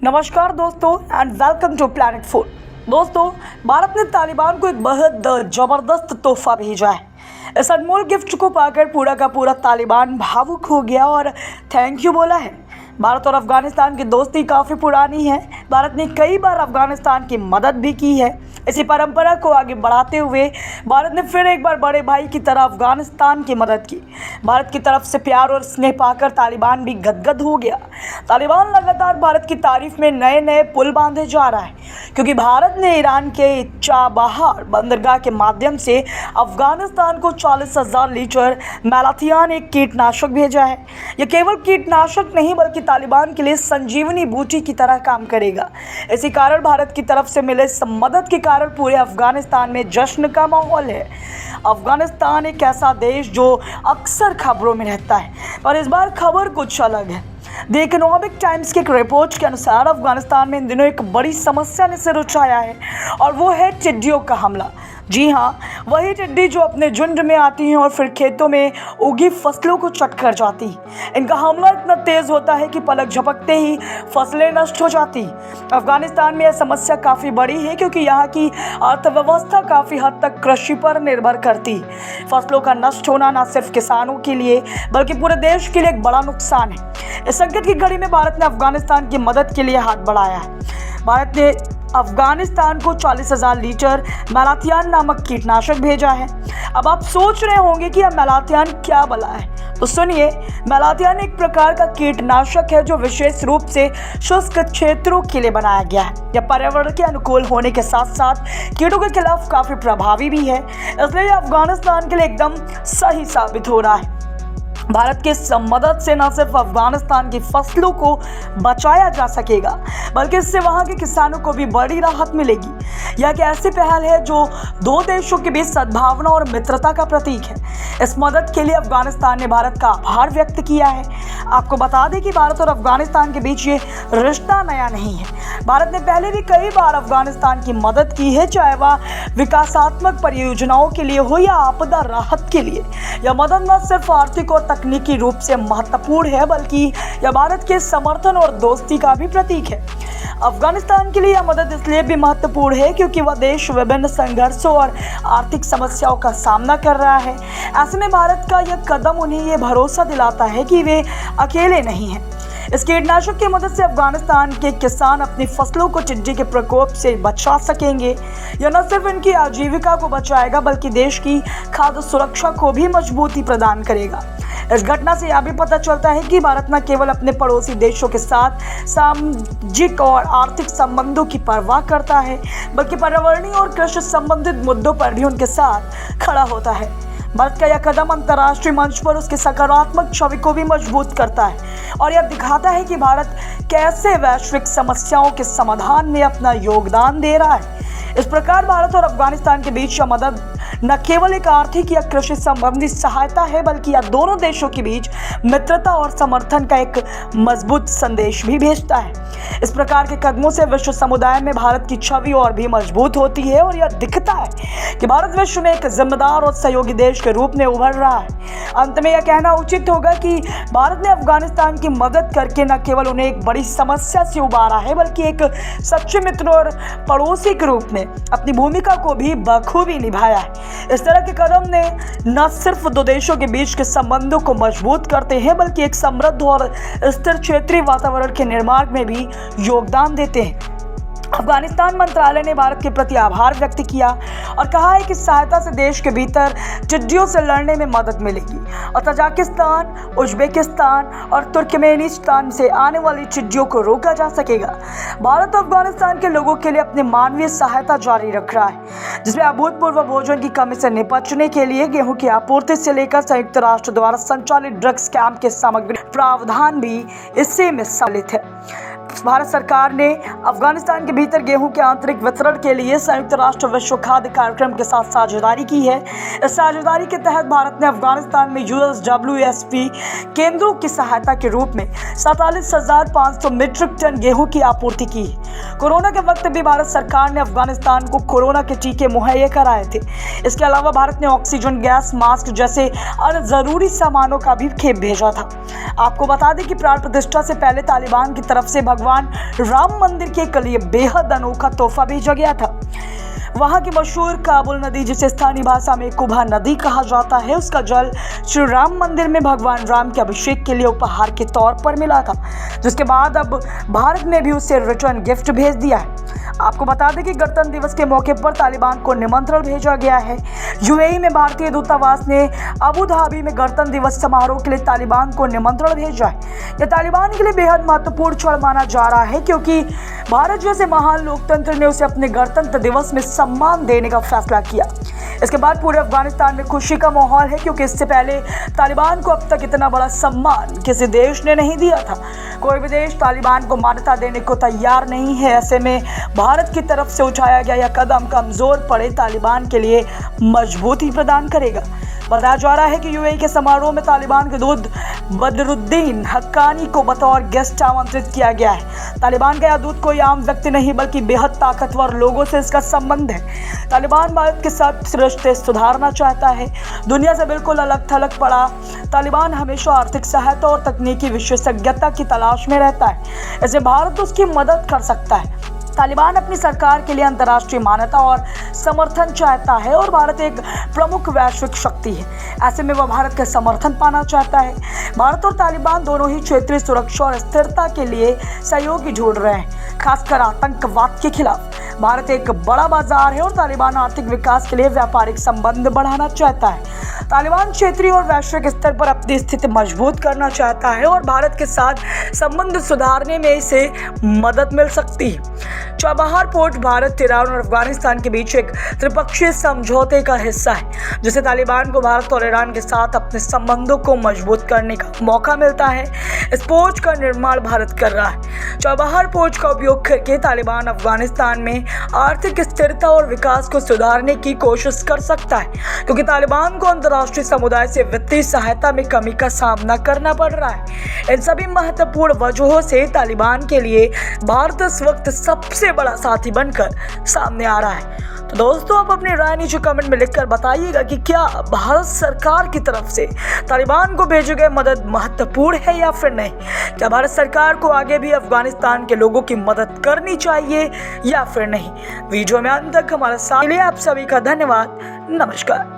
नमस्कार दोस्तों and welcome to planet food. दोस्तों, भारत ने तालिबान को एक बेहद ज़बरदस्त तोहफा भेजा है। इस अनमोल गिफ्ट को पाकर पूरा का पूरा तालिबान भावुक हो गया और थैंक यू बोला है। भारत और अफगानिस्तान की दोस्ती काफ़ी पुरानी है। भारत ने कई बार अफगानिस्तान की मदद भी की है। इसी परंपरा को आगे बढ़ाते हुए भारत ने फिर एक बार बड़े भाई की तरह अफगानिस्तान की मदद की। भारत की तरफ से प्यार और स्नेह पाकर तालिबान भी गदगद हो गया। तालिबान लगातार भारत की तारीफ में नए नए पुल बांधे जा रहा है, क्योंकि भारत ने ईरान के चाबहार बंदरगाह के माध्यम से अफगानिस्तान को 40,000 लीटर मैलाथियान एक कीटनाशक भेजा है। यह केवल कीटनाशक नहीं बल्कि तालिबान के लिए संजीवनी बूटी की तरह काम करेगा। इसी कारण भारत की तरफ से मिले इस मदद के कारण पूरे अफगानिस्तान में जश्न का माहौल है। अफगानिस्तान एक ऐसा देश जो अक्सर खबरों में रहता है, पर इस बार खबर कुछ अलग है। द इकोनॉमिक टाइम्स के एक रिपोर्ट के अनुसार अफगानिस्तान में इन दिनों एक बड़ी समस्या ने सिर उठाया है, और वो है टिड्डियों का हमला। जी हाँ, वही टिड्डी जो अपने झुंड में आती हैं और फिर खेतों में उगी फसलों को चट कर जाती। इनका हमला इतना तेज़ होता है कि पलक झपकते ही फसलें नष्ट हो जाती। अफगानिस्तान में यह समस्या काफ़ी बड़ी है, क्योंकि यहाँ की अर्थव्यवस्था काफ़ी हद तक कृषि पर निर्भर करती। फसलों का नष्ट होना न सिर्फ किसानों के लिए बल्कि पूरे देश के लिए एक बड़ा नुकसान है। इस संकट की घड़ी में भारत ने अफगानिस्तान की मदद के लिए हाथ बढ़ाया है। भारत ने अफगानिस्तान को 40,000 लीटर मैलाथियान नामक कीटनाशक भेजा है। अब आप सोच रहे होंगे कि यह मैलाथियान क्या बला है, तो सुनिए। मैलाथियान एक प्रकार का कीटनाशक है जो विशेष रूप से शुष्क क्षेत्रों के लिए बनाया गया है। यह पर्यावरण के अनुकूल होने के साथ साथ कीटों के खिलाफ काफ़ी प्रभावी भी है, इसलिए यह अफगानिस्तान के लिए एकदम सही साबित हो रहा है। भारत के इस मदद से न सिर्फ अफगानिस्तान की फसलों को बचाया जा सकेगा, बल्कि इससे वहां के किसानों को भी बड़ी राहत मिलेगी। यह एक ऐसी पहल है जो दो देशों के बीच सद्भावना और मित्रता का प्रतीक है। इस मदद के लिए अफगानिस्तान ने भारत का आभार व्यक्त किया है। आपको बता दें कि भारत और अफगानिस्तान के बीच ये रिश्ता नया नहीं है। भारत ने पहले भी कई बार अफगानिस्तान की मदद की है, चाहे वह विकासात्मक परियोजनाओं के लिए हो या आपदा राहत के लिए। यह मदद न सिर्फ आर्थिक और तकनीकी रूप से महत्वपूर्ण है, बल्कि यह भारत के समर्थन और दोस्ती का भी प्रतीक है। अफगानिस्तान के लिए यह मदद इसलिए भी महत्वपूर्ण है क्योंकि वह देश विभिन्न संघर्षों और आर्थिक समस्याओं का सामना कर रहा है। ऐसे में भारत का यह कदम उन्हें यह भरोसा दिलाता है कि वे अकेले नहीं हैं। इस कीटनाशक की मदद से अफगानिस्तान के किसान अपनी फसलों को टिड्डी के प्रकोप से बचा सकेंगे। यह न सिर्फ इनकी आजीविका को बचाएगा बल्कि देश की खाद्य सुरक्षा को भी मजबूती प्रदान करेगा। इस घटना से यह भी पता चलता है कि भारत न केवल अपने पड़ोसी देशों के साथ सामाजिक और आर्थिक संबंधों की परवाह करता है, बल्कि पर्यावरणीय और कृषि संबंधित मुद्दों पर भी उनके साथ खड़ा होता है। भारत का यह कदम अंतर्राष्ट्रीय मंच पर उसकी सकारात्मक छवि को भी मजबूत करता है, और यह दिखाता है कि भारत कैसे वैश्विक समस्याओं के समाधान में अपना योगदान दे रहा है। इस प्रकार भारत और अफगानिस्तान के बीच यह मदद न केवल एक आर्थिक या कृषि संबंधी सहायता है, बल्कि यह दोनों देशों के बीच मित्रता और समर्थन का एक मजबूत संदेश भी भेजता है। इस प्रकार के कदमों से विश्व समुदाय में भारत की छवि और भी मजबूत होती है, और यह दिखता है कि भारत विश्व में एक जिम्मेदार और सहयोगी देश के रूप में उभर रहा है। अंत में यह कहना उचित होगा कि भारत ने अफगानिस्तान की मदद करके न केवल उन्हें एक बड़ी समस्या से उबारा है, बल्कि एक सच्चे मित्र और पड़ोसी के रूप में अपनी भूमिका को भी बखूबी निभाया है। इस तरह के कदम ने न सिर्फ दो देशों के बीच के संबंधों को मजबूत करते हैं, बल्कि एक समृद्ध और स्थिर क्षेत्रीय वातावरण के निर्माण में भी योगदान देते हैं। अफगानिस्तान मंत्रालय ने भारत के प्रति आभार व्यक्त किया और कहा है कि सहायता से देश के भीतर टिड्डियों से लड़ने में मदद मिलेगी, और तजाकिस्तान, उज्बेकिस्तान और तुर्कमेनिस्तान से आने वाली टिड्डियों को रोका जा सकेगा। भारत अफगानिस्तान के लोगों के लिए अपनी मानवीय सहायता जारी रख रहा है, जिसमें अभूतपूर्व भोजन की कमी से निपटने के लिए गेहूं की आपूर्ति से लेकर संयुक्त राष्ट्र द्वारा संचालित ड्रग्स कैंप के सामग्री प्रावधान भी इसी में सम्मिलित है। भारत सरकार ने अफगानिस्तान के भीतर गेहूं के आंतरिक वितरण के लिए संयुक्त राष्ट्र विश्व खाद्य कार्यक्रम के साथ साझेदारी की है। इस साझेदारी के तहत भारत ने अफगानिस्तान में USWFP केंद्रों की सहायता के रूप में 47,500 मीट्रिक टन गेहूं की आपूर्ति की है। कोरोना के वक्त भी भारत सरकार ने अफगानिस्तान को कोरोना के टीके मुहैया कराए थे। इसके अलावा भारत ने ऑक्सीजन, गैस, मास्क जैसे अन्य जरूरी सामानों का भी खेप भेजा था। आपको बता दें कि प्राण प्रतिष्ठा से पहले तालिबान की तरफ से भगवान राम मंदिर के लिए बेहद अनोखा तोहफा भेजा गया था। वहाँ की मशहूर काबुल नदी, जिसे स्थानीय भाषा में कुबा नदी कहा जाता है, उसका जल श्री राम मंदिर में भगवान राम के अभिषेक के लिए उपहार के तौर पर मिला था, जिसके बाद अब भारत ने भी उसे रिटर्न गिफ्ट भेज दिया है। आपको बता दें कि गणतंत्र दिवस के मौके पर तालिबान को निमंत्रण भेजा गया है। यूएई में भारतीय दूतावास ने अबू धाबी में गणतंत्र दिवस समारोह के लिए तालिबान को निमंत्रण भेजा है। यह तालिबान के लिए बेहद महत्वपूर्ण क्षण माना जा रहा है, क्योंकि भारत जैसे महान लोकतंत्र ने उसे अपने गणतंत्र दिवस में सम्मान देने का फैसला किया। इसके बाद पूरे अफगानिस्तान में खुशी का माहौल है, क्योंकि इससे पहले तालिबान को अब तक इतना बड़ा सम्मान किसी देश ने नहीं दिया था। कोई भी देश तालिबान को मान्यता देने को तैयार नहीं है। ऐसे में भारत की तरफ से उठाया गया यह कदम कमजोर पड़े तालिबान के लिए मजबूती प्रदान करेगा। बताया जा रहा है कि यूएई के समारोह में तालिबान के दूत बदरुद्दीन हक्कानी को बतौर गेस्ट आमंत्रित किया गया है। तालिबान का यह दूत कोई आम व्यक्ति नहीं, बल्कि बेहद ताकतवर लोगों से इसका संबंध है। तालिबान भारत के साथ रिश्ते सुधारना चाहता है। दुनिया से बिल्कुल अलग थलग पड़ा तालिबान हमेशा आर्थिक सहायता और तकनीकी विशेषज्ञता की तलाश में रहता है। इससे भारत उसकी मदद कर सकता है। तालिबान अपनी सरकार के लिए अंतर्राष्ट्रीय मान्यता और समर्थन चाहता है, और भारत एक प्रमुख वैश्विक शक्ति है। ऐसे में वह भारत का समर्थन पाना चाहता है। भारत और तालिबान दोनों ही क्षेत्रीय सुरक्षा और स्थिरता के लिए सहयोगी ढूंढ रहे हैं, खासकर आतंकवाद के खिलाफ। भारत एक बड़ा बाजार है और तालिबान आर्थिक विकास के लिए व्यापारिक संबंध बढ़ाना चाहता है। तालिबान क्षेत्रीय और वैश्विक स्तर पर अपनी स्थिति मजबूत करना चाहता है, और भारत के साथ संबंध सुधारने में इसे मदद मिल सकती है। चाबहार पोर्ट भारत, ईरान और अफगानिस्तान के बीच एक त्रिपक्षीय समझौते का हिस्सा है, जिससे तालिबान को भारत और ईरान के साथ अपने संबंधों को मजबूत करने का मौका मिलता है। इस पोर्ट का निर्माण भारत कर रहा है। चाबहार पोर्ट का उपयोग करके तालिबान अफगानिस्तान में आर्थिक स्थिरता और विकास को सुधारने की कोशिश कर सकता है, क्योंकि तालिबान को अंतर्राष्ट्रीय समुदाय से वित्तीय सहायता में कमी का सामना करना पड़ रहा है। इन सभी महत्वपूर्ण वजहों से तालिबान के लिए भारत इस वक्त सबसे बड़ा साथी बनकर सामने आ रहा है। तो दोस्तों, आप अपनी राय नीचे कमेंट में लिखकर बताइएगा कि क्या भारत सरकार की तरफ से तालिबान को भेजे गए मदद महत्वपूर्ण है या फिर नहीं। क्या भारत सरकार को आगे भी अफगानिस्तान के लोगों की मदद करनी चाहिए या फिर नहीं। वीडियो में अंत तक हमारे साथ लिए आप सभी का धन्यवाद। नमस्कार।